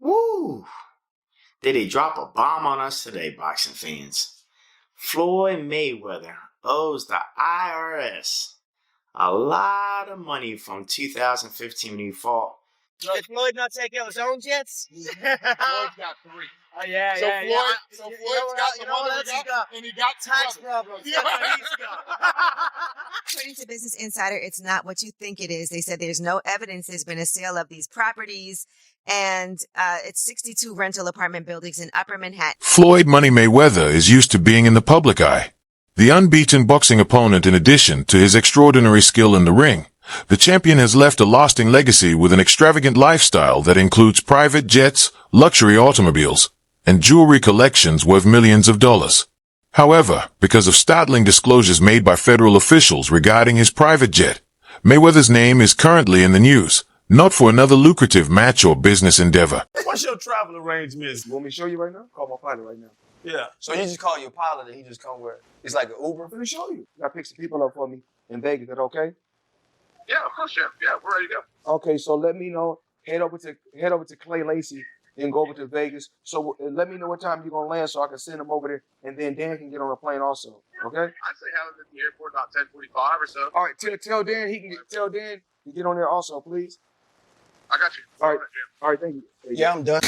Woo! Did he drop a bomb on us today, boxing fans? Floyd Mayweather owes the IRS a lot of money from 2015 when he fought. Did Floyd not take out his own jets? Floyd got 3. Yeah. So Floyd's got the money and he got tax problems. Yeah. According to Business Insider, it's not what you think it is. They said there's no evidence there's been a sale of these properties, and it's 62 rental apartment buildings in Upper Manhattan. Floyd Money Mayweather is used to being in the public eye. The unbeaten boxing opponent, in addition to his extraordinary skill in the ring, the champion has left a lasting legacy with an extravagant lifestyle that includes private jets, luxury automobiles, and jewelry collections worth millions of dollars. However, because of startling disclosures made by federal officials regarding his private jet, Mayweather's name is currently in the news, not for another lucrative match or business endeavor. What's your travel arrangements? You want me to show you right now? Call my pilot right now. Yeah. So you just call your pilot and he just come where? It's like an Uber? Let me show you. You got to pick some people up for me in Vegas. Is that okay? Yeah, of course, Chef. Yeah, we're ready to go. Okay, so let me know. Head over to Clay Lacey and go over to Vegas. So let me know what time you're gonna land so I can send him over there, and then Dan can get on a plane also. Okay? I'd say have him at the airport about 10:45 or so. All right. Tell Dan tell Dan to get on there also, please. I got you. All right. Jim. All right. Thank you. Yeah, I'm done.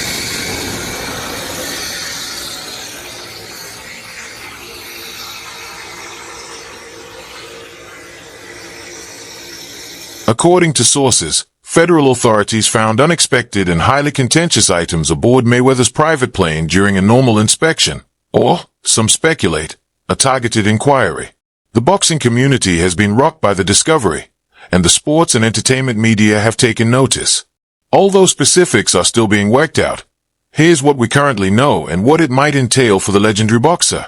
According to sources, federal authorities found unexpected and highly contentious items aboard Mayweather's private plane during a normal inspection, or, some speculate, a targeted inquiry. The boxing community has been rocked by the discovery, and the sports and entertainment media have taken notice. Although specifics are still being worked out, here's what we currently know and what it might entail for the legendary boxer.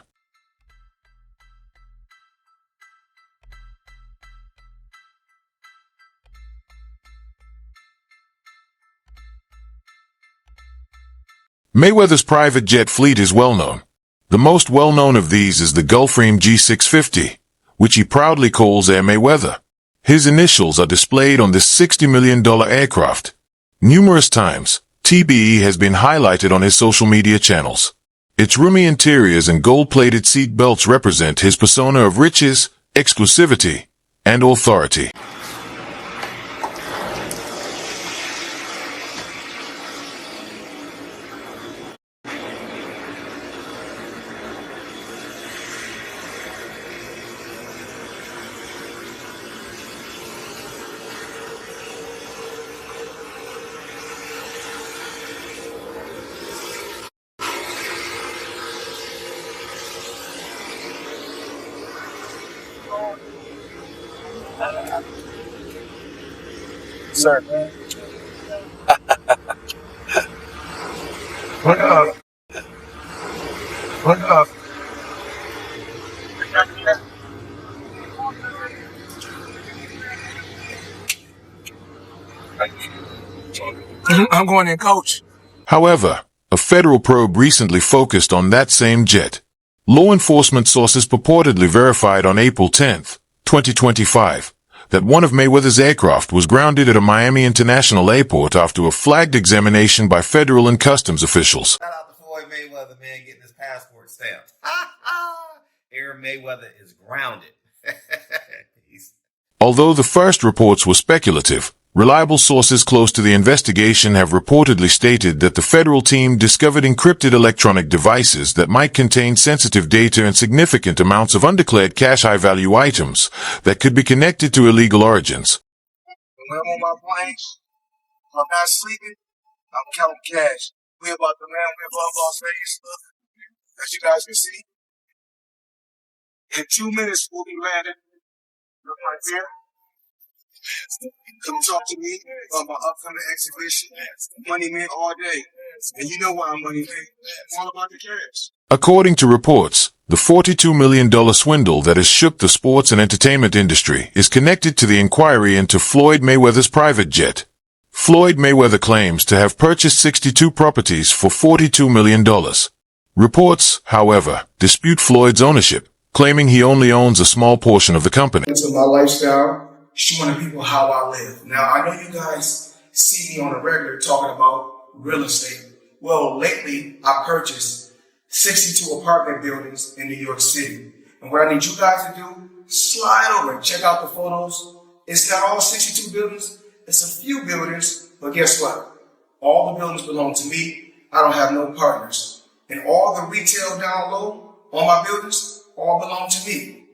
Mayweather's private jet fleet is well known. The most well-known of these is the Gulfstream G650, which he proudly calls Air Mayweather. His initials are displayed on this $60 million aircraft. Numerous times, TBE has been highlighted on his social media channels. Its roomy interiors and gold-plated seat belts represent his persona of riches, exclusivity, and authority. Sir. What up? What up? I'm going in, coach. However, a federal probe recently focused on that same jet. Law enforcement sources purportedly verified on April 10, 2025, that one of Mayweather's aircraft was grounded at a Miami International airport after a flagged examination by federal and customs officials. Shout out to Floyd Mayweather, man, getting his passport stamped. Air Mayweather is grounded. Although the first reports were speculative, reliable sources close to the investigation have reportedly stated that the federal team discovered encrypted electronic devices that might contain sensitive data and significant amounts of undeclared cash high-value items that could be connected to illegal origins. When I'm on my plane, I'm not sleeping, I'm counting cash. We're about to land, we're above Las Vegas. Look, as you guys can see, in 2 minutes we'll be landing. Look right there. Come talk to me about my upcoming exhibition, Money Man all day. And you know why I'm Money Man. It's all about the cash. According to reports, the $42 million swindle that has shook the sports and entertainment industry is connected to the inquiry into Floyd Mayweather's private jet. Floyd Mayweather claims to have purchased 62 properties for $42 million. Reports, however, dispute Floyd's ownership, claiming he only owns a small portion of the company. Into my lifestyle, showing people how I live. Now, I know you guys see me on a regular talking about real estate, Well, lately I purchased 62 apartment buildings in New York City. And what I need you guys to do, slide over and check out the photos. It's not all 62 buildings. It's a few buildings, but guess what? All the buildings belong to me. I don't have no partners. And all the retail down low on my buildings all belong to me.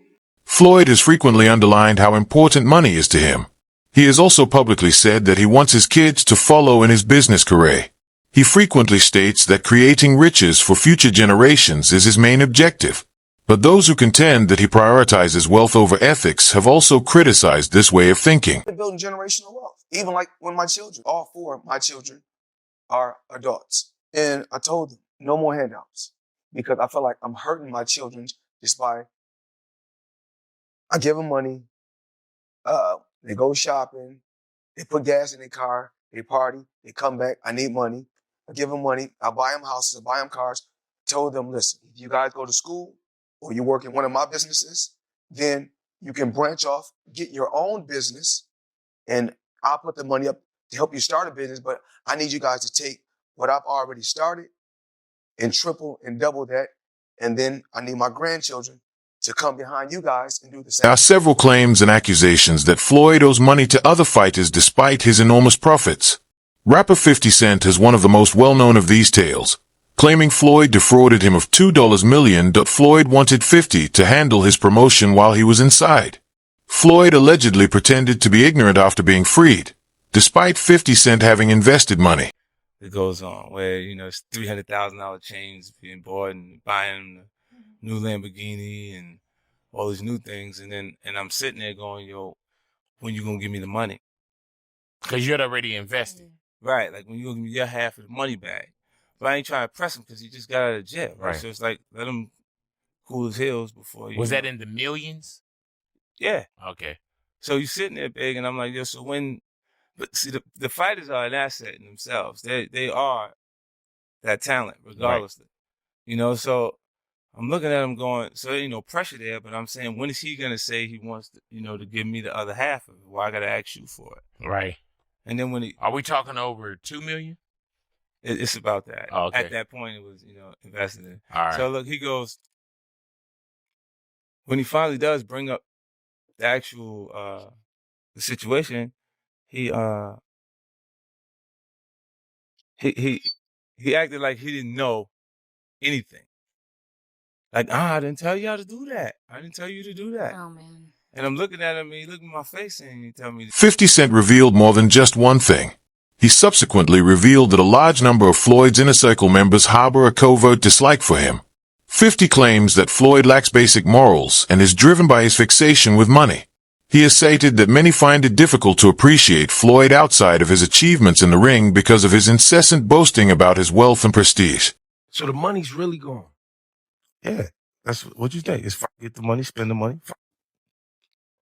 Floyd has frequently underlined how important money is to him. He has also publicly said that he wants his kids to follow in his business career. He frequently states that creating riches for future generations is his main objective. But those who contend that he prioritizes wealth over ethics have also criticized this way of thinking. Building generational wealth. Even like when my children, all four of my children are adults. And I told them, no more handouts. Because I feel like I'm hurting my children just by, I give them money, they go shopping, they put gas in their car, they party, they come back, I need money. I give them money, I buy them houses, I buy them cars. Told them, listen, if you guys go to school or you work in one of my businesses, then you can branch off, get your own business, and I'll put the money up to help you start a business, but I need you guys to take what I've already started and triple and double that. And then I need my grandchildren to come behind you guys and do the same. There are several claims and accusations that Floyd owes money to other fighters despite his enormous profits. Rapper 50 Cent is one of the most well-known of these tales, claiming Floyd defrauded him of $2 million. Floyd wanted 50 to handle his promotion while he was inside. Floyd allegedly pretended to be ignorant after being freed, despite 50 Cent having invested money. It goes on where, it's $300,000 chains being bought and buying a new Lamborghini and all these new things. And I'm sitting there going, yo, when you going to give me the money? Because you'd already invested. Right. Like when you going to give me your half of the money back. But I ain't trying to press him because he just got out of jail. Right. So it's like, let him cool his heels before you. Was that in the millions? Yeah. Okay. So you sitting there big and I'm like, yo, so when, but see, the fighters are an asset in themselves. They are that talent, regardless. Right. So I'm looking at him going, so there ain't no pressure there, but I'm saying, when is he going to say he wants to, to give me the other half of it? Well, I got to ask you for it. Right. And then when are we talking over $2 million? It's about that. Oh, okay. At that point, it was, invested in. All right. So look, he goes, when he finally does bring up the actual, the situation, he acted like he didn't know anything. Like, I didn't tell you how to do that. I didn't tell you to do that. Oh, man. And I'm looking at him, and he looked in my face, and he tell me 50 Cent revealed more than just one thing. He subsequently revealed that a large number of Floyd's inner circle members harbor a covert dislike for him. 50 claims that Floyd lacks basic morals and is driven by his fixation with money. He has stated that many find it difficult to appreciate Floyd outside of his achievements in the ring because of his incessant boasting about his wealth and prestige. So the money's really gone. yeah, that's what you think. It's get the money, spend the money.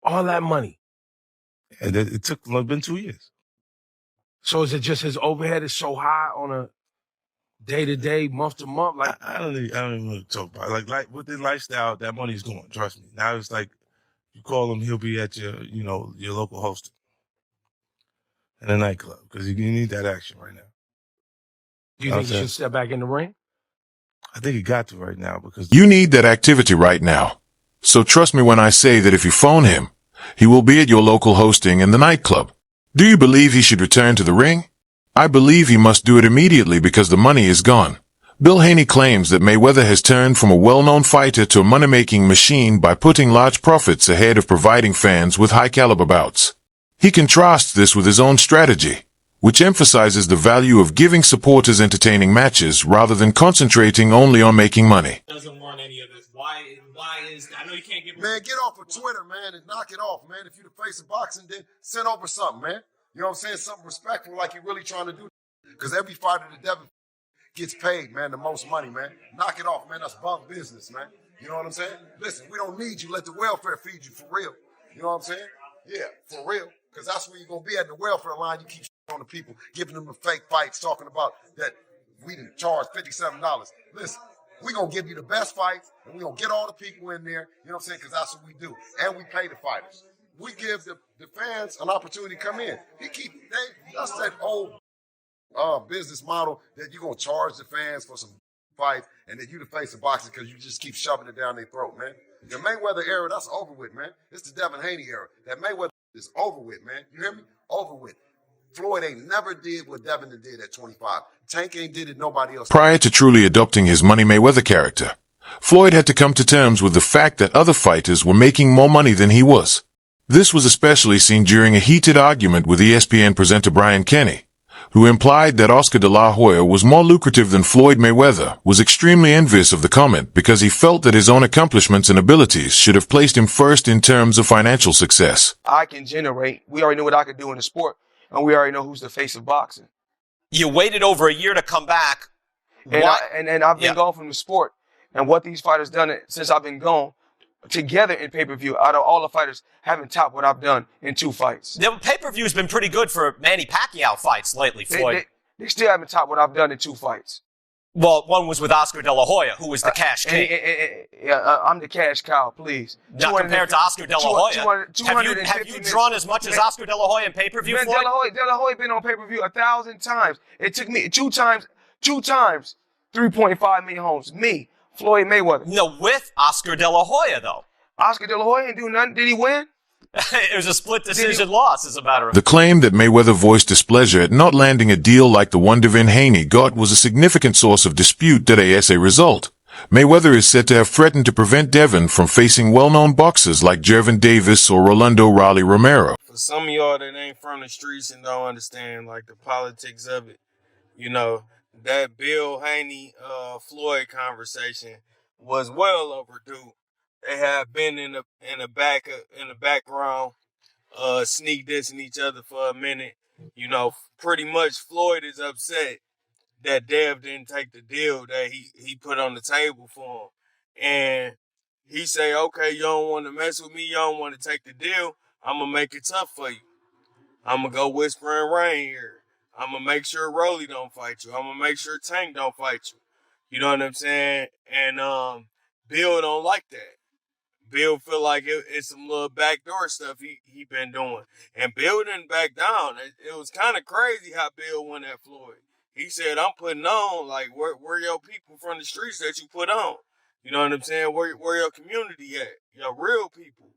All that money. And it took been 2 years. So is it just his overhead is so high on a day-to-day, month-to-month? Like I don't even want to talk about it. Like with the lifestyle, that money's going. Trust me. Now it's like you call him, he'll be at your your local host in a nightclub because you need that action right now. do you think he should step back in the ring? I think he got to right now because You need that activity right now. So trust me when I say that if you phone him, he will be at your local hosting in the nightclub. Do you believe he should return to the ring? I believe he must do it immediately because the money is gone. Bill Haney claims that Mayweather has turned from a well-known fighter to a money-making machine by putting large profits ahead of providing fans with high-caliber bouts. He contrasts this with his own strategy, which emphasizes the value of giving supporters entertaining matches rather than concentrating only on making money. Doesn't want any of this. Why is I know you can't give Man, get off of Twitter, man, and knock it off, man. If you the face of boxing, then send over something, man. You know what I'm saying? Something respectful like you're really trying to do. Because every fighter that Devin gets paid, man, the most money, man. Knock it off, man. That's bunk business, man. You know what I'm saying? Listen, we don't need you. Let the welfare feed you for real. You know what I'm saying? Yeah, for real. Because that's where you're going to be at the welfare line. You keep on the people, giving them the fake fights, talking about that we didn't charge $57. Listen, we're going to give you the best fights, and we're going to get all the people in there, you know what I'm saying, because that's what we do. And we pay the fighters. We give the fans an opportunity to come in. That's that old business model that you're gonna charge the fans for some fights and then you the face of boxing because you just keep shoving it down their throat, man. The Mayweather era, that's over with, man. It's the Devin Haney era. That Mayweather is over with, man. You hear me? Over with. Floyd ain't never did what Devin did at 25. Tank ain't did it, nobody else. Prior to truly adopting his Money Mayweather character, Floyd had to come to terms with the fact that other fighters were making more money than he was. This was especially seen during a heated argument with ESPN presenter Brian Kenny, who implied that Oscar de la Hoya was more lucrative than Floyd Mayweather, was extremely envious of the comment because he felt that his own accomplishments and abilities should have placed him first in terms of financial success. I can generate. We already know what I could do in the sport, and we already know who's the face of boxing. You waited over a year to come back. And, I've been gone from the sport. And what these fighters done since I've been gone, together in pay-per-view, out of all the fighters, haven't topped what I've done in 2 fights. The pay-per-view has been pretty good for Manny Pacquiao fights lately, Floyd. They still haven't topped what I've done in 2 fights. Well, one was with Oscar de la Hoya, who was the cash king. I'm the cash cow, please. Not compared to Oscar de la Hoya. Have you drawn as much as Oscar de la Hoya in pay-per-view, Man, Floyd? De La Hoya been on pay-per-view 1,000 times. It took me 2 times, 3.5 million homes. Me, Floyd Mayweather. No, with Oscar de la Hoya, though. Oscar de la Hoya didn't do nothing. Did he win? It was a split decision loss, as a matter of The claim that Mayweather voiced displeasure at not landing a deal like the one Devin Haney got was a significant source of dispute that as a result, Mayweather is said to have threatened to prevent Devin from facing well-known boxers like Gervin Davis or Rolando Raleigh Romero. For some of y'all that ain't from the streets and don't understand like the politics of it, you know, that Bill Haney Floyd conversation was well overdue. They have been in the background, sneak dissing each other for a minute. You know, pretty much Floyd is upset that Dev didn't take the deal that he put on the table for him. And he say, okay, you don't want to mess with me, you don't want to take the deal, I'm going to make it tough for you. I'm going to go whisper and rain here. I'm going to make sure Rolly don't fight you. I'm going to make sure Tank don't fight you. You know what I'm saying? And Bill don't like that. Bill feel like it's some little backdoor stuff he been doing. And Bill didn't back down. It was kind of crazy how Bill went at Floyd. He said, I'm putting on, like, where your people from the streets that you put on? You know what I'm saying? Where your community at? Your real people.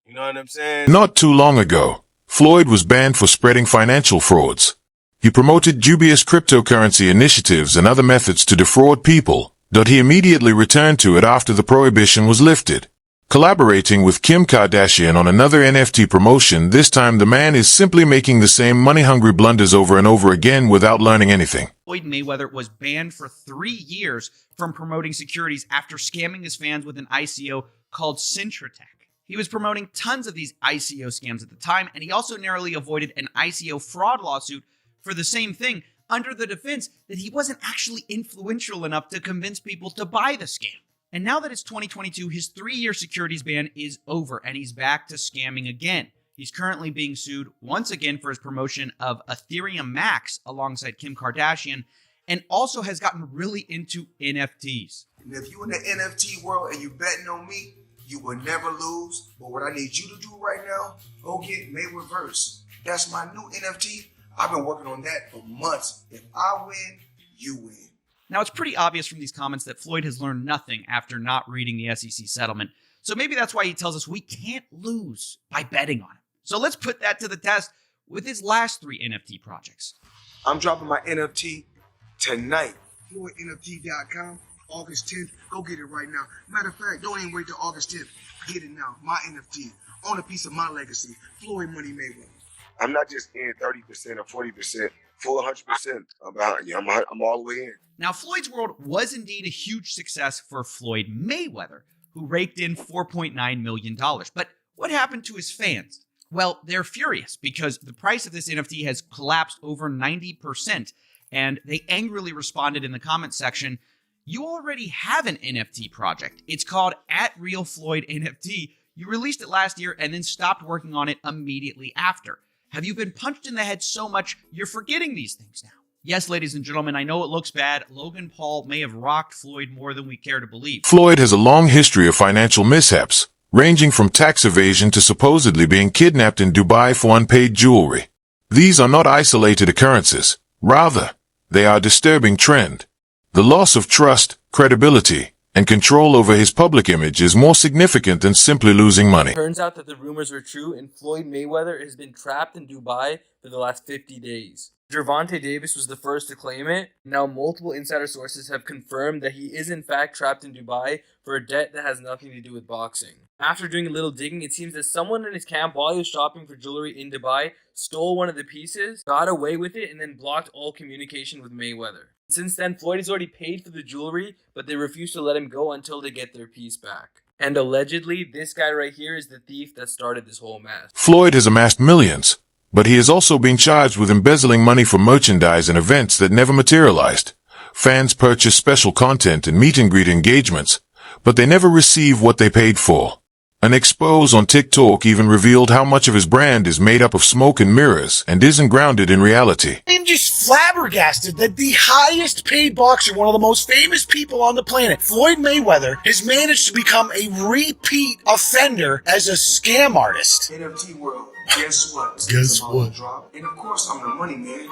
You know what I'm saying? Not too long ago, Floyd was banned for spreading financial frauds. He promoted dubious cryptocurrency initiatives and other methods to defraud people, but he immediately returned to it after the prohibition was lifted. Collaborating with Kim Kardashian on another NFT promotion, this time the man is simply making the same money-hungry blunders over and over again without learning anything. Floyd Mayweather was banned for 3 years from promoting securities after scamming his fans with an ICO called Cintratec. He was promoting tons of these ICO scams at the time, and he also narrowly avoided an ICO fraud lawsuit for the same thing, under the defense that he wasn't actually influential enough to convince people to buy the scam. And now that it's 2022, his 3-year securities ban is over, and he's back to scamming again. He's currently being sued once again for his promotion of Ethereum Max alongside Kim Kardashian, and also has gotten really into NFTs. And if you in the NFT world and you betting on me, you will never lose. But what I need you to do right now, go get Mayweather. That's my new NFT. I've been working on that for months. If I win, you win. Now, it's pretty obvious from these comments that Floyd has learned nothing after not reading the SEC settlement. So maybe that's why he tells us we can't lose by betting on it. So let's put that to the test with his last 3 NFT projects. I'm dropping my NFT tonight. FloydNFT.com, August 10th. Go get it right now. Matter of fact, don't even wait till August 10th. Get it now. My NFT. Own a piece of my legacy. Floyd Money Mayweather. I'm not just in 30% or 40%. Full 100%. I'm behind you. I'm all the way in. Now, Floyd's World was indeed a huge success for Floyd Mayweather, who raked in $4.9 million. But what happened to his fans? Well, they're furious because the price of this NFT has collapsed over 90%, and they angrily responded in the comments section, "You already have an NFT project. It's called @RealFloydNFT. You released it last year and then stopped working on it immediately after. Have you been punched in the head so much you're forgetting these things now?" Yes, ladies and gentlemen, I know it looks bad. Logan Paul may have rocked Floyd more than we care to believe. Floyd has a long history of financial mishaps, ranging from tax evasion to supposedly being kidnapped in Dubai for unpaid jewelry. These are not isolated occurrences. Rather, they are a disturbing trend. The loss of trust, credibility, and control over his public image is more significant than simply losing money. Turns out that the rumors are true, and Floyd Mayweather has been trapped in Dubai for the last 50 days. Gervonta Davis was the first to claim it. Now multiple insider sources have confirmed that he is in fact trapped in Dubai for a debt that has nothing to do with boxing. After doing a little digging, it seems that someone in his camp, while he was shopping for jewelry in Dubai, stole one of the pieces, got away with it, and then blocked all communication with Mayweather. Since then, Floyd has already paid for the jewelry, but they refuse to let him go until they get their piece back. And allegedly, this guy right here is the thief that started this whole mess. Floyd has amassed millions, but he is also being charged with embezzling money for merchandise and events that never materialized. Fans purchase special content and meet-and-greet engagements, but they never receive what they paid for. An expose on TikTok even revealed how much of his brand is made up of smoke and mirrors and isn't grounded in reality. I'm just flabbergasted that the highest paid boxer, one of the most famous people on the planet, Floyd Mayweather, has managed to become a repeat offender as a scam artist. NFT world, guess what? Guess what? Drop. And of course I'm the money man.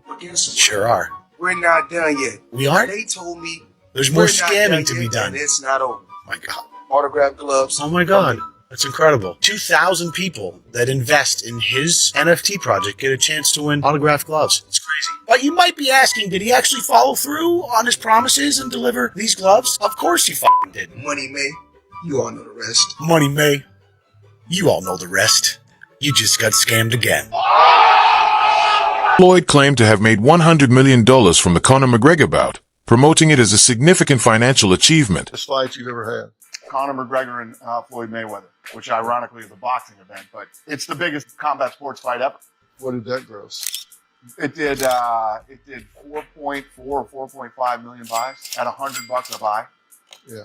But guess what? Sure are. We're not done yet. We aren't? They told me there's more scamming to be done. And it's not over. My God. Autograph gloves. Oh my God. That's incredible. 2,000 people that invest in his NFT project get a chance to win autographed gloves. It's crazy. But you might be asking, did he actually follow through on his promises and deliver these gloves? Of course he fucking did. Money May, you all know the rest. Money May, you all know the rest. You just got scammed again. Floyd claimed to have made $100 million from the Conor McGregor bout, promoting it as a significant financial achievement. Best fight you've ever had. Conor McGregor and Floyd Mayweather, which ironically is a boxing event, but it's the biggest combat sports fight ever. What did that gross? It did 4.4 or 4.5 million buys at $100 a buy. Yeah.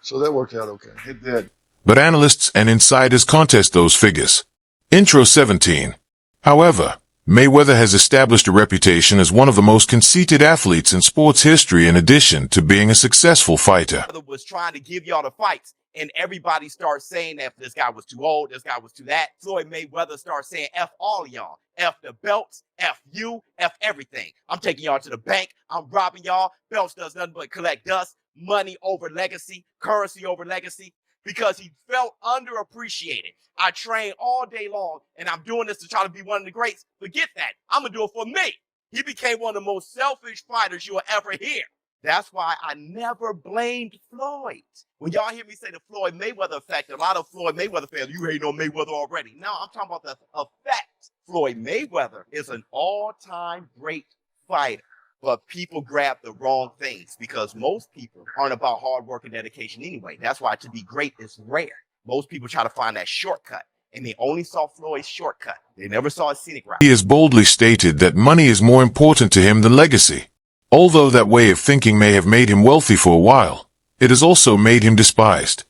So that worked out okay. It did. But analysts and insiders contest those figures. Intro 17. However, Mayweather has established a reputation as one of the most conceited athletes in sports history in addition to being a successful fighter. Was trying to give y'all the fights, and everybody starts saying that this guy was too old, this guy was too that. Floyd Mayweather starts saying F all of y'all. F the belts, F you, F everything. I'm taking y'all to the bank. I'm robbing y'all. Belts does nothing but collect dust. Money over legacy, currency over legacy. Because he felt underappreciated. I train all day long, and I'm doing this to try to be one of the greats. Forget that. I'm going to do it for me. He became one of the most selfish fighters you will ever hear. That's why I never blamed Floyd. When y'all hear me say the Floyd Mayweather effect, a lot of Floyd Mayweather fans, you hate on Mayweather already. No, I'm talking about the effect. Floyd Mayweather is an all-time great fighter. But people grab the wrong things because most people aren't about hard work and dedication anyway. That's why to be great is rare. Most people try to find that shortcut, and they only saw Floyd's shortcut. They never saw a scenic route. He has boldly stated that money is more important to him than legacy. Although that way of thinking may have made him wealthy for a while, it has also made him despised.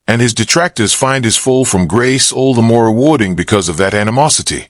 And his detractors find his fall from grace all the more rewarding because of that animosity.